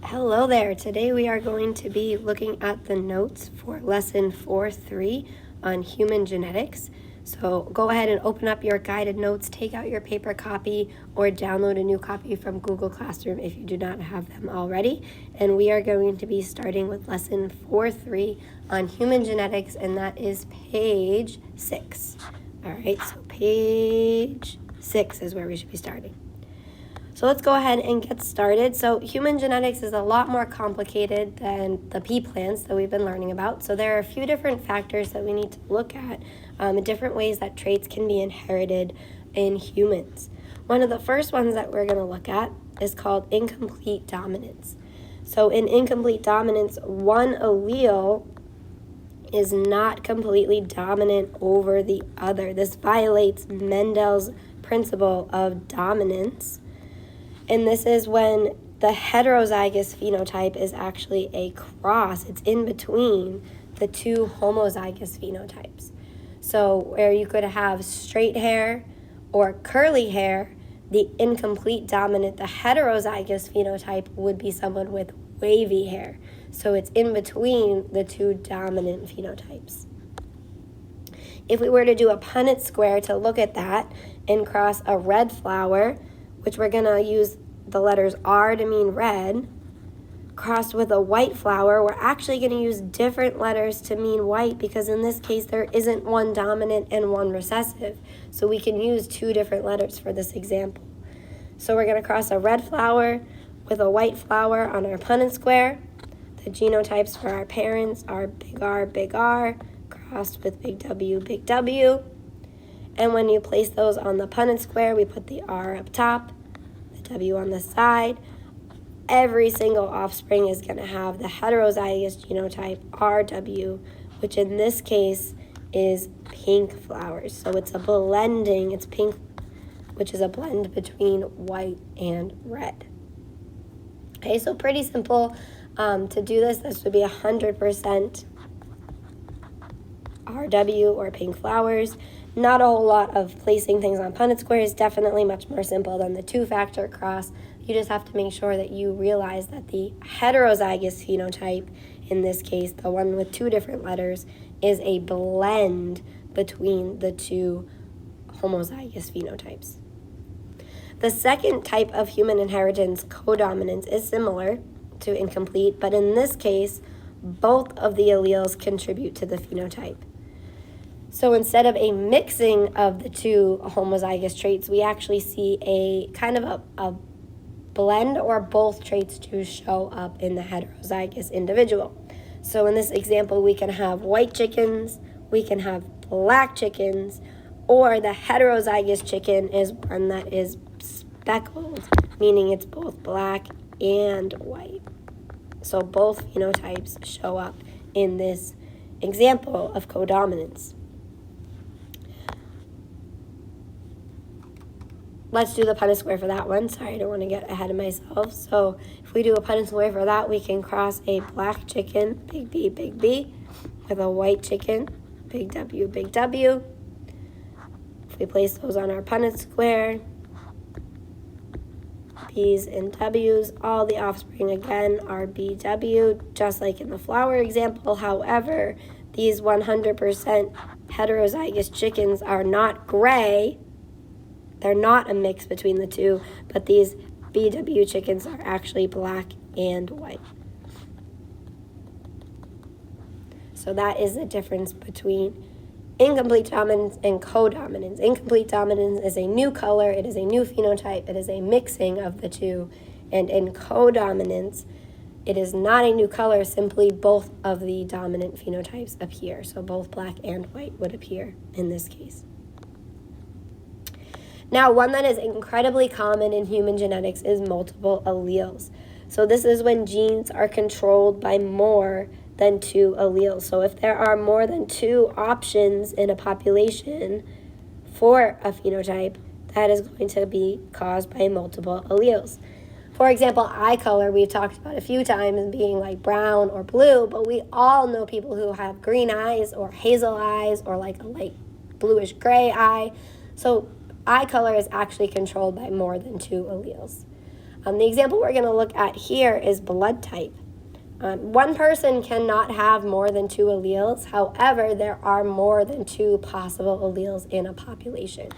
Hello there. Today we are going to be looking at the notes for lesson 4.3 on human genetics. So go ahead and open up your guided notes, take out your paper copy, or download a new copy from Google Classroom if you do not have them already. And we are going to be starting with lesson 4.3 on human genetics, and that is page 6. All right, so page 6 is where we should be starting. So let's go ahead and get started. So human genetics is a lot more complicated than the pea plants that we've been learning about. So there are a few different factors that we need to look at, different ways that traits can be inherited in humans. One of the first ones that we're going to look at is called incomplete dominance. So in incomplete dominance, one allele is not completely dominant over the other. This violates Mendel's principle of dominance. And this is when the heterozygous phenotype is actually a cross. It's in between the two homozygous phenotypes. So where you could have straight hair or curly hair, the incomplete dominant, the heterozygous phenotype would be someone with wavy hair. So it's in between the two dominant phenotypes. If we were to do a Punnett square to look at that and cross a red flower, which we're going to use the letters R to mean red, crossed with a white flower, we're actually going to use different letters to mean white because in this case there isn't one dominant and one recessive. So we can use two different letters for this example. So we're going to cross a red flower with a white flower on our Punnett square. The genotypes for our parents are big R, crossed with big W. And when you place those on the Punnett square, we put the R up top, the W on the side. Every single offspring is going to have the heterozygous genotype RW, which in this case is pink flowers. So it's a blending, it's pink, which is a blend between white and red. Okay, so pretty simple to do this. This would be 100% RW or pink flowers. Not a whole lot of placing things on Punnett squares, definitely much more simple than the two-factor cross. You just have to make sure that you realize that the heterozygous phenotype, in this case, the one with two different letters, is a blend between the two homozygous phenotypes. The second type of human inheritance, codominance, is similar to incomplete, but in this case, both of the alleles contribute to the phenotype. So instead of a mixing of the two homozygous traits, we actually see a kind of a blend or both traits to show up in the heterozygous individual. So in this example, we can have white chickens, we can have black chickens, or the heterozygous chicken is one that is speckled, meaning it's both black and white. So both phenotypes show up in this example of codominance. Let's do the Punnett square for that one. Sorry, I don't want to get ahead of myself. So if we do a Punnett square for that, we can cross a black chicken, big B, with a white chicken, big W. If we place those on our Punnett square, B's and W's, all the offspring again are BW, just like in the flower example. However, these 100% heterozygous chickens are not gray. They're not a mix between the two, but these BW chickens are actually black and white. So that is the difference between incomplete dominance and codominance. Incomplete dominance is a new color, it is a new phenotype, it is a mixing of the two. And in codominance, it is not a new color, simply both of the dominant phenotypes appear. So both black and white would appear in this case. Now, one that is incredibly common in human genetics is multiple alleles. So this is when genes are controlled by more than two alleles. So if there are more than two options in a population for a phenotype, that is going to be caused by multiple alleles. For example, eye color, we've talked about a few times being like brown or blue, but we all know people who have green eyes or hazel eyes or like a light bluish gray eye. So eye color is actually controlled by more than two alleles. The example we're going to look at here is blood type. One person cannot have more than 2 alleles. However, there are more than 2 possible alleles in a population.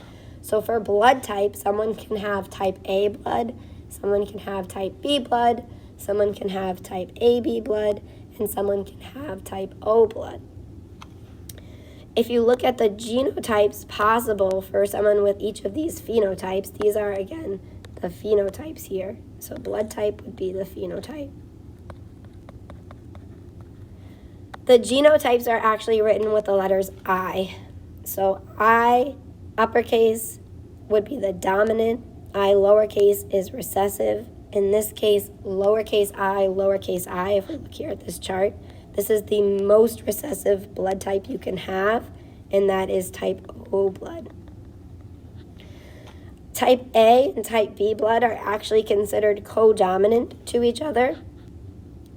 So for blood type, someone can have type A blood, someone can have type B blood, someone can have type AB blood, and someone can have type O blood. If you look at the genotypes possible for someone with each of these phenotypes, these are, again, the phenotypes here. So blood type would be the phenotype. The genotypes are actually written with the letters I. So I, uppercase, would be the dominant. I, lowercase, is recessive. In this case, lowercase I, if we look here at this chart, this is the most recessive blood type you can have, and that is type O blood. Type A and type B blood are actually considered codominant to each other.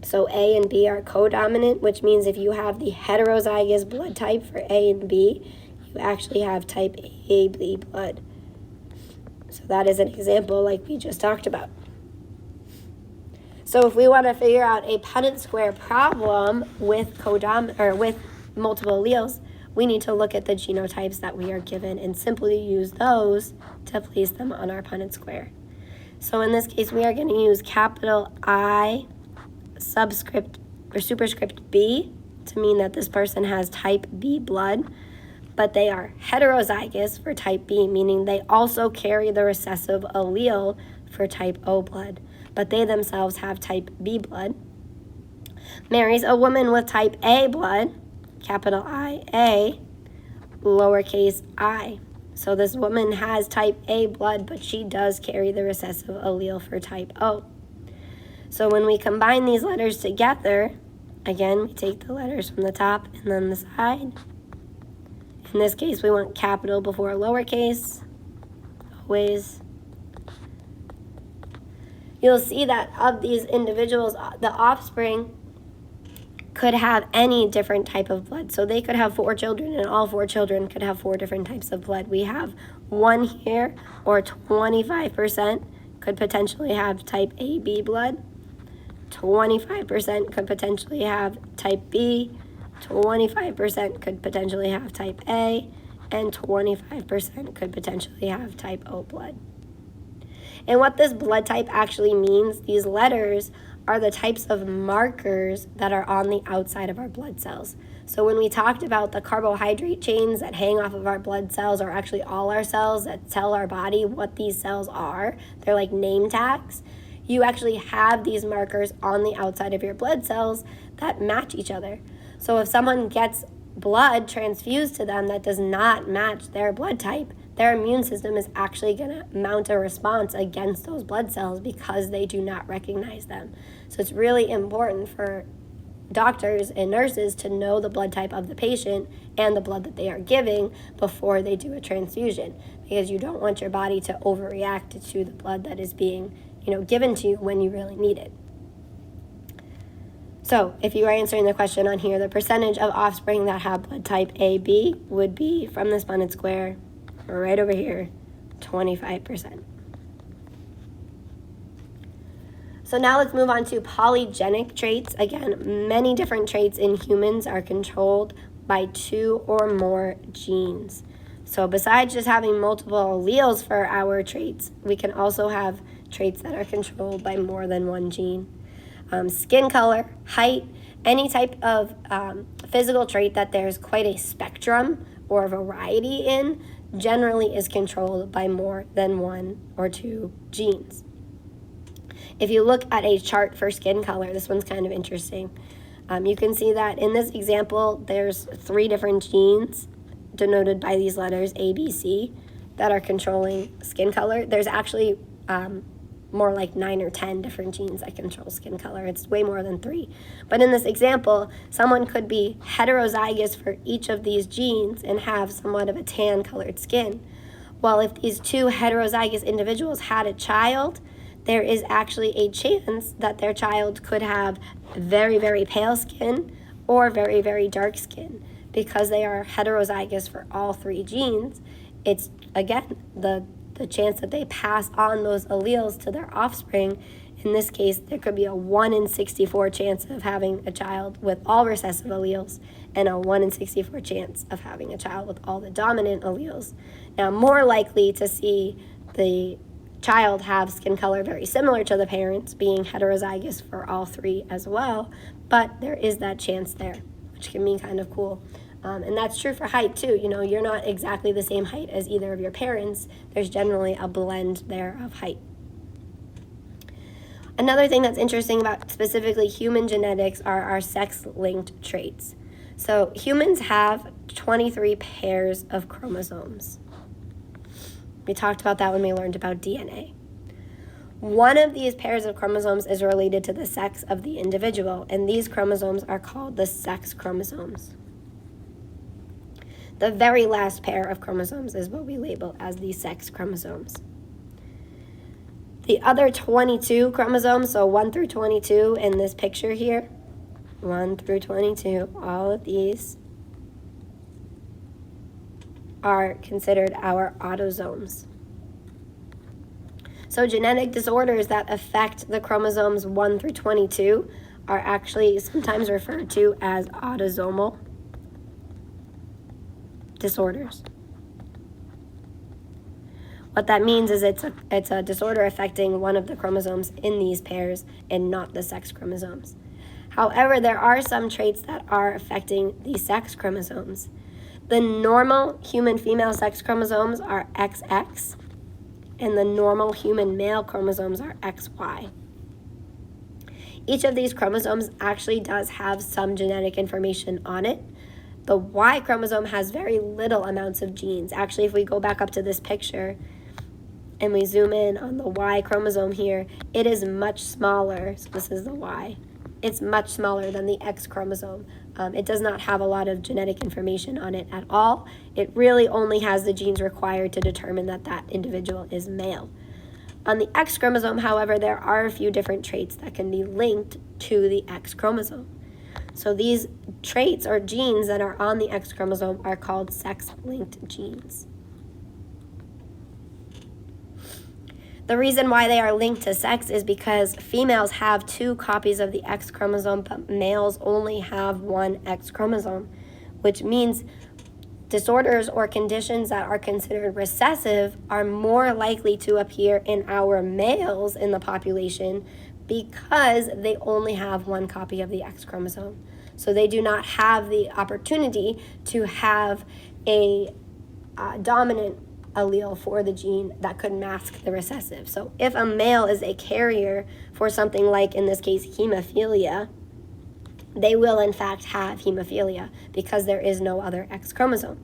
So A and B are codominant, which means if you have the heterozygous blood type for A and B, you actually have type AB blood. So that is an example like we just talked about. So if we want to figure out a Punnett square problem with multiple alleles, we need to look at the genotypes that we are given and simply use those to place them on our Punnett square. So in this case, we are going to use capital I subscript or superscript B to mean that this person has type B blood, but they are heterozygous for type B, meaning they also carry the recessive allele for type O blood, but they themselves have type B blood. Marries a woman with type A blood, capital I-A, lowercase I. So this woman has type A blood, but she does carry the recessive allele for type O. So when we combine these letters together, again, we take the letters from the top and then the side. In this case, we want capital before lowercase, always. You'll see that of these individuals, the offspring could have any different type of blood. So they could have 4 children, and all 4 children could have 4 different types of blood. We have 1 here, or 25% could potentially have type AB blood. 25% could potentially have type B. 25% could potentially have type A, and 25% could potentially have type O blood. And what this blood type actually means, these letters are the types of markers that are on the outside of our blood cells. So when we talked about the carbohydrate chains that hang off of our blood cells, or actually all our cells that tell our body what these cells are, they're like name tags. You actually have these markers on the outside of your blood cells that match each other. So if someone gets blood transfused to them that does not match their blood type, their immune system is actually going to mount a response against those blood cells because they do not recognize them. So it's really important for doctors and nurses to know the blood type of the patient and the blood that they are giving before they do a transfusion, because you don't want your body to overreact to the blood that is being, given to you when you really need it. So if you are answering the question on here, the percentage of offspring that have blood type AB would be, from this Punnett square, right over here, 25%. So now let's move on to polygenic traits. Again, many different traits in humans are controlled by 2 or more genes. So besides just having multiple alleles for our traits, we can also have traits that are controlled by more than one gene. Skin color, height, any type of physical trait that there's quite a spectrum or variety in generally is controlled by more than 1 or 2 genes. If you look at a chart for skin color, this one's kind of interesting. You can see that in this example, there's 3 different genes denoted by these letters A, B, C that are controlling skin color. There's actually more like 9 or 10 different genes that control skin color. It's way more than 3. But in this example, someone could be heterozygous for each of these genes and have somewhat of a tan-colored skin. Well, if these 2 heterozygous individuals had a child, there is actually a chance that their child could have very, very pale skin or very, very dark skin. Because they are heterozygous for all 3 genes, it's, again, the the chance that they pass on those alleles to their offspring. In this case, there could be a 1 in 64 chance of having a child with all recessive alleles and a 1 in 64 chance of having a child with all the dominant alleles. Now, more likely to see the child have skin color very similar to the parents, being heterozygous for all three as well, but there is that chance there, which can be kind of cool. And that's true for height too. You know, you're not exactly the same height as either of your parents. There's generally a blend there of height. Another thing that's interesting about specifically human genetics are our sex-linked traits. So humans have 23 pairs of chromosomes. We talked about that when we learned about DNA. One of these pairs of chromosomes is related to the sex of the individual, and these chromosomes are called the sex chromosomes. The very last pair of chromosomes is what we label as the sex chromosomes. The other 22 chromosomes, so 1 through 22 in this picture here, 1 through 22, all of these are considered our autosomes. So genetic disorders that affect the chromosomes 1 through 22 are actually sometimes referred to as autosomal disorders. What that means is it's a disorder affecting one of the chromosomes in these pairs and not the sex chromosomes. However, there are some traits that are affecting the sex chromosomes. The normal human female sex chromosomes are XX, and the normal human male chromosomes are XY. Each of these chromosomes actually does have some genetic information on it. The Y chromosome has very little amounts of genes. Actually, if we go back up to this picture and we zoom in on the Y chromosome here, it is much smaller. So this is the Y. It's much smaller than the X chromosome. It does not have a lot of genetic information on it at all. It really only has the genes required to determine that that individual is male. On the X chromosome, however, there are a few different traits that can be linked to the X chromosome. So these traits or genes that are on the X chromosome are called sex-linked genes. The reason why they are linked to sex is because females have 2 copies of the X chromosome, but males only have 1 X chromosome, which means disorders or conditions that are considered recessive are more likely to appear in our males in the population because they only have 1 copy of the X chromosome. So they do not have the opportunity to have a dominant allele for the gene that could mask the recessive. So if a male is a carrier for something like, in this case, hemophilia, they will in fact have hemophilia because there is no other X chromosome.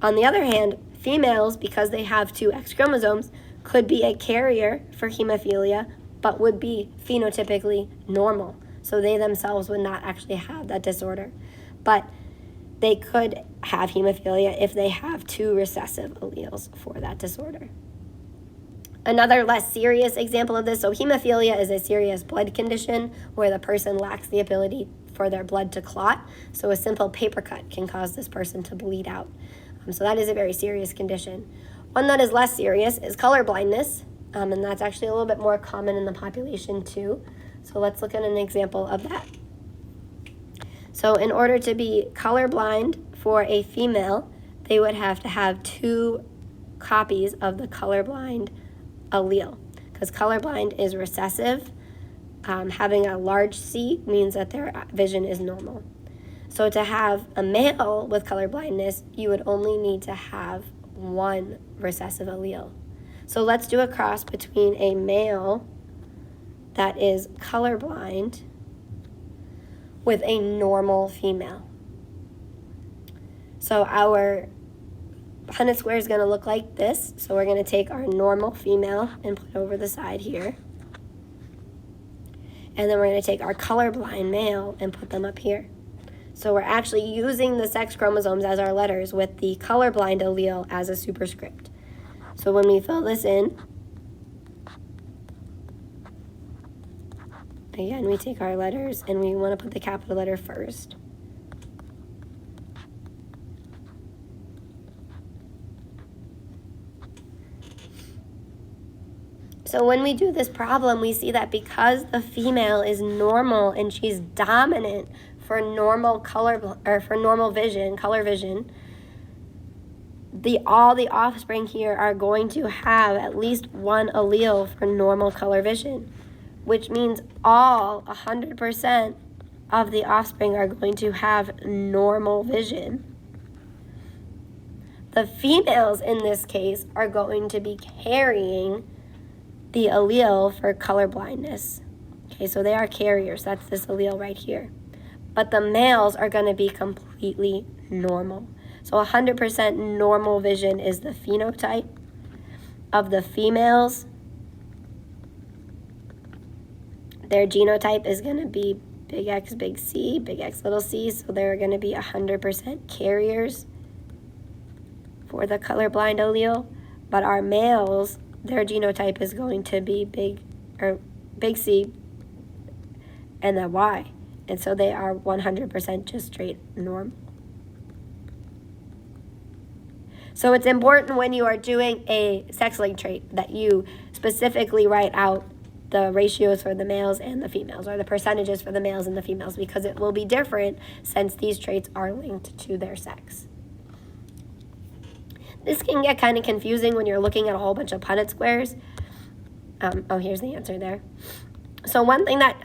On the other hand, females, because they have 2 X chromosomes, could be a carrier for hemophilia but would be phenotypically normal. So they themselves would not actually have that disorder. But they could have hemophilia if they have 2 recessive alleles for that disorder. Another less serious example of this, so hemophilia is a serious blood condition where the person lacks the ability for their blood to clot. So a simple paper cut can cause this person to bleed out. So that is a very serious condition. One that is less serious is color blindness, and that's actually a little bit more common in the population too. So let's look at an example of that. So in order to be colorblind for a female, they would have to have 2 copies of the colorblind allele, because colorblind is recessive. Having a large C means that their vision is normal. So to have a male with color blindness, you would only need to have 1 recessive allele. So let's do a cross between a male that is colorblind with a normal female. So our Punnett square is going to look like this. So we're going to take our normal female and put it over the side here. And then we're going to take our colorblind male and put them up here. So we're actually using the sex chromosomes as our letters with the colorblind allele as a superscript. So when we fill this in, again, we take our letters and we want to put the capital letter first. So when we do this problem, we see that because the female is normal and she's dominant for normal color vision, all the offspring here are going to have at least one allele for normal color vision, which means all 100% of the offspring are going to have normal vision. The females in this case are going to be carrying the allele for color blindness. Okay, so they are carriers. That's this allele right here. But the males are going to be completely normal. So 100% normal vision is the phenotype of the females. Their genotype is going to be big X, big C, big X, little c. So they're going to be 100% carriers for the colorblind allele. But our males, their genotype is going to be big C and then Y. And so they are 100% just straight normal. So it's important when you are doing a sex-linked trait that you specifically write out the ratios for the males and the females, or the percentages for the males and the females, because it will be different since these traits are linked to their sex. This can get kind of confusing when you're looking at a whole bunch of Punnett squares. Here's the answer there. So one thing that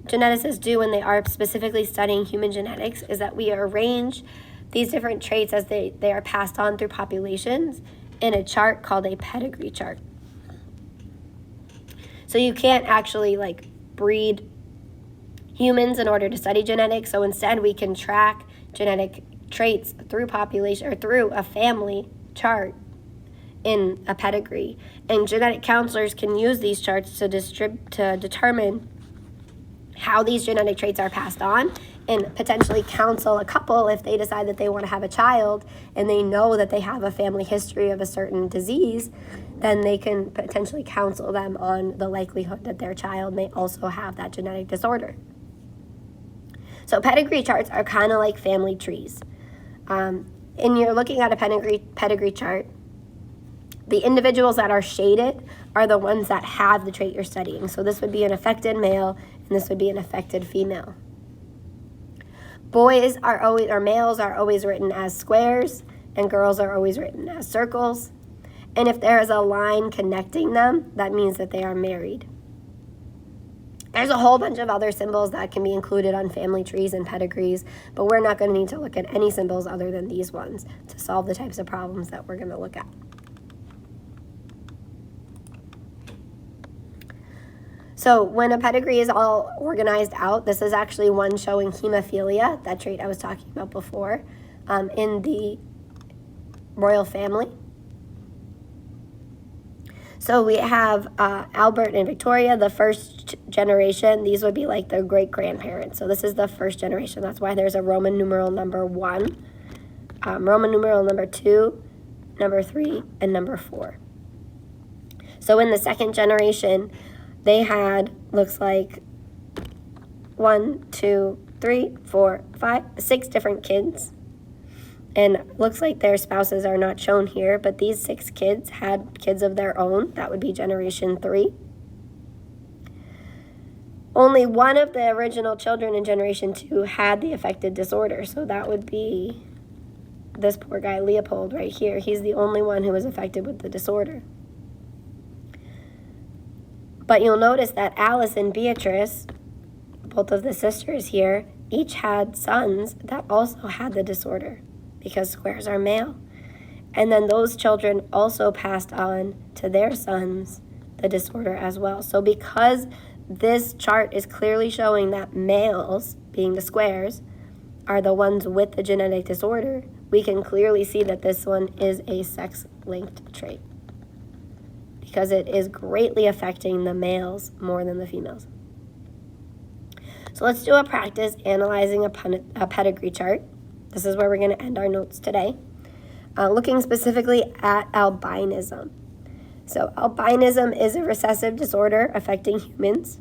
geneticists do when they are specifically studying human genetics is that we arrange these different traits as they are passed on through populations in a chart called a pedigree chart. So you can't actually breed humans in order to study genetics. So instead we can track genetic traits through population or through a family chart in a pedigree. And genetic counselors can use these charts to determine how these genetic traits are passed on, and potentially counsel a couple if they decide that they want to have a child and they know that they have a family history of a certain disease, then they can potentially counsel them on the likelihood that their child may also have that genetic disorder. So pedigree charts are kind of like family trees. And you're looking at a pedigree chart. The individuals that are shaded are the ones that have the trait you're studying. So this would be an affected male and this would be an affected female. Males are always written as squares, and girls are always written as circles. And if there is a line connecting them, that means that they are married. There's a whole bunch of other symbols that can be included on family trees and pedigrees, but we're not going to need to look at any symbols other than these ones to solve the types of problems that we're going to look at. So when a pedigree is all organized out, this is actually one showing hemophilia, that trait I was talking about before, in the royal family. So we have Albert and Victoria, the first generation. These would be like their great-grandparents. So this is the first generation. That's why there's a Roman numeral number 1, Roman numeral number 2, number 3, and number 4. So in the second generation, they had, looks like 1, 2, 3, 4, 5, 6 different kids. And looks like their spouses are not shown here, but these 6 kids had kids of their own. That would be generation 3. Only one of the original children in generation 2 had the affected disorder. So that would be this poor guy, Leopold, right here. He's the only one who was affected with the disorder. But you'll notice that Alice and Beatrice, both of the sisters here, each had sons that also had the disorder because squares are male. And then those children also passed on to their sons the disorder as well. So because this chart is clearly showing that males, being the squares, are the ones with the genetic disorder, we can clearly see that this one is a sex-linked trait, because it is greatly affecting the males more than the females. So let's do a practice analyzing a pedigree chart. This is where we're going to end our notes today, looking specifically at albinism. So albinism is a recessive disorder affecting humans.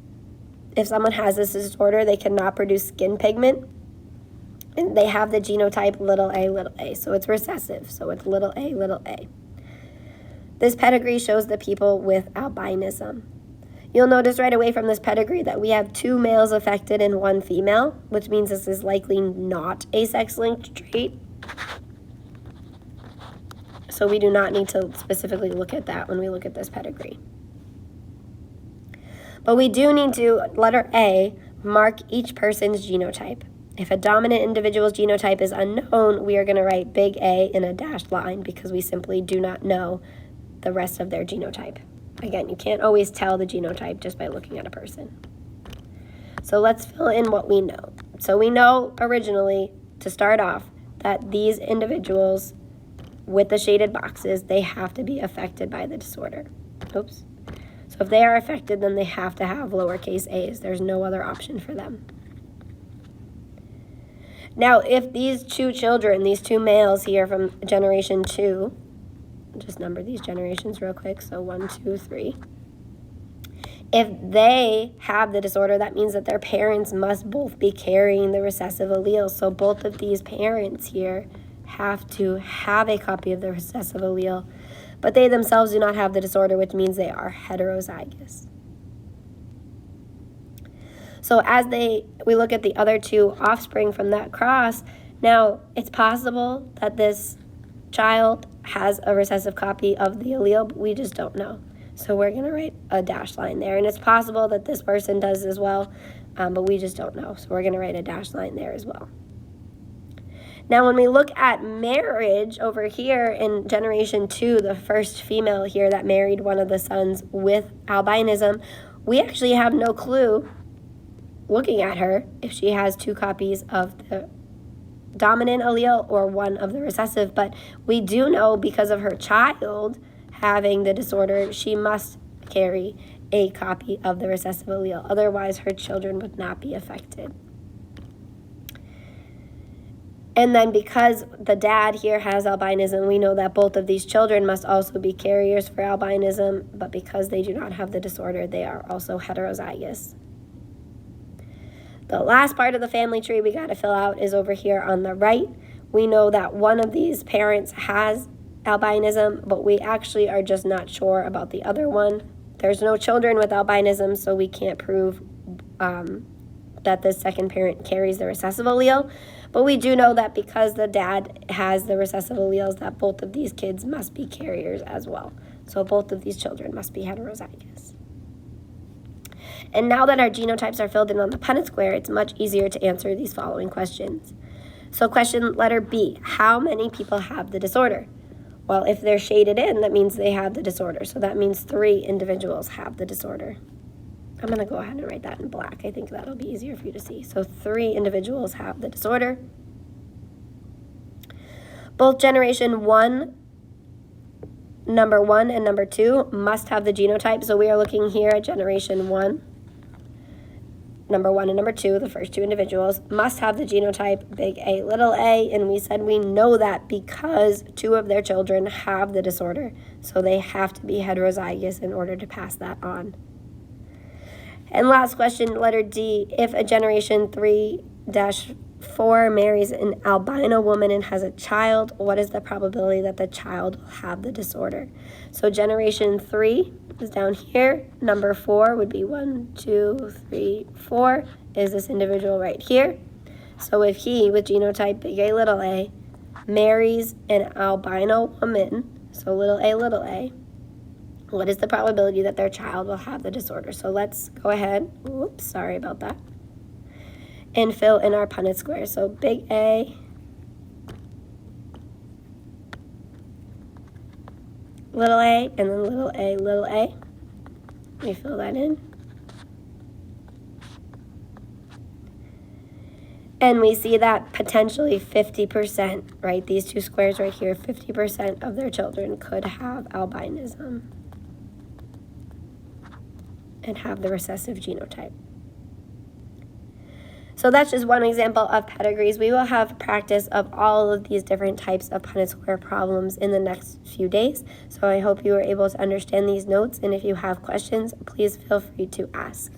If someone has this disorder, they cannot produce skin pigment, and they have the genotype little a, little a. So it's recessive, so it's little a, little a. This pedigree shows the people with albinism. You'll notice right away from this pedigree that we have 2 males affected and 1 female, which means this is likely not a sex-linked trait. So we do not need to specifically look at that when we look at this pedigree. But we do need to, letter A, mark each person's genotype. If a dominant individual's genotype is unknown, we are going to write big A in a dashed line because we simply do not know the rest of their genotype. Again, you can't always tell the genotype just by looking at a person. So let's fill in what we know. So we know originally, to start off, that these individuals with the shaded boxes, they have to be affected by the disorder. Oops. So if they are affected, then they have to have lowercase a's. There's no other option for them. Now, if these 2 children, these 2 males here from generation 2, I'll just number these generations real quick, so 1, 2, 3. If they have the disorder, that means that their parents must both be carrying the recessive allele. So both of these parents here have to have a copy of the recessive allele, but they themselves do not have the disorder, which means they are heterozygous. So as we look at the other 2 offspring from that cross, now it's possible that this child has a recessive copy of the allele, but we just don't know. So we're going to write a dashed line there. And it's possible that this person does as well, but we just don't know. So we're going to write a dashed line there as well. Now, when we look at marriage over here in generation 2, the first female here that married one of the sons with albinism, we actually have no clue, looking at her, if she has 2 copies of the dominant allele or 1 of the recessive. But we do know because of her child having the disorder, she must carry a copy of the recessive allele. Otherwise, her children would not be affected. And then because the dad here has albinism, we know that both of these children must also be carriers for albinism, but because they do not have the disorder, they are also heterozygous. The last part of the family tree we got to fill out is over here on the right. We know that one of these parents has albinism, but we actually are just not sure about the other one. There's no children with albinism, so we can't prove that the second parent carries the recessive allele. But we do know that because the dad has the recessive alleles, that both of these kids must be carriers as well. So both of these children must be heterozygous. And now that our genotypes are filled in on the Punnett square, it's much easier to answer these following questions. So question letter B, how many people have the disorder? Well, if they're shaded in, that means they have the disorder. So that means 3 individuals have the disorder. I'm going to go ahead and write that in black. I think that'll be easier for you to see. So 3 individuals have the disorder. Both generation 1, number 1 and number 2 must have the genotype. So we are looking here at generation 1. Number 1 and number 2, the first 2 individuals, must have the genotype big A, little a, and we said we know that because 2 of their children have the disorder, so they have to be heterozygous in order to pass that on. And last question, letter D, if a generation 3-4 marries an albino woman and has a child, what is the probability that the child will have the disorder? So generation 3 is down here. Number 4 would be 1, 2, 3, 4 is this individual right here. So if he, with genotype big A, little a, marries an albino woman, so little a, what is the probability that their child will have the disorder? So let's go ahead, whoops, sorry about that, and fill in our Punnett square. So big A, little a, and then little a, little a. Let me fill that in. And we see that potentially 50%, right? These 2 squares right here, 50% of their children could have albinism and have the recessive genotype. So that's just one example of pedigrees. We will have practice of all of these different types of Punnett square problems in the next few days. So I hope you were able to understand these notes, and if you have questions, please feel free to ask.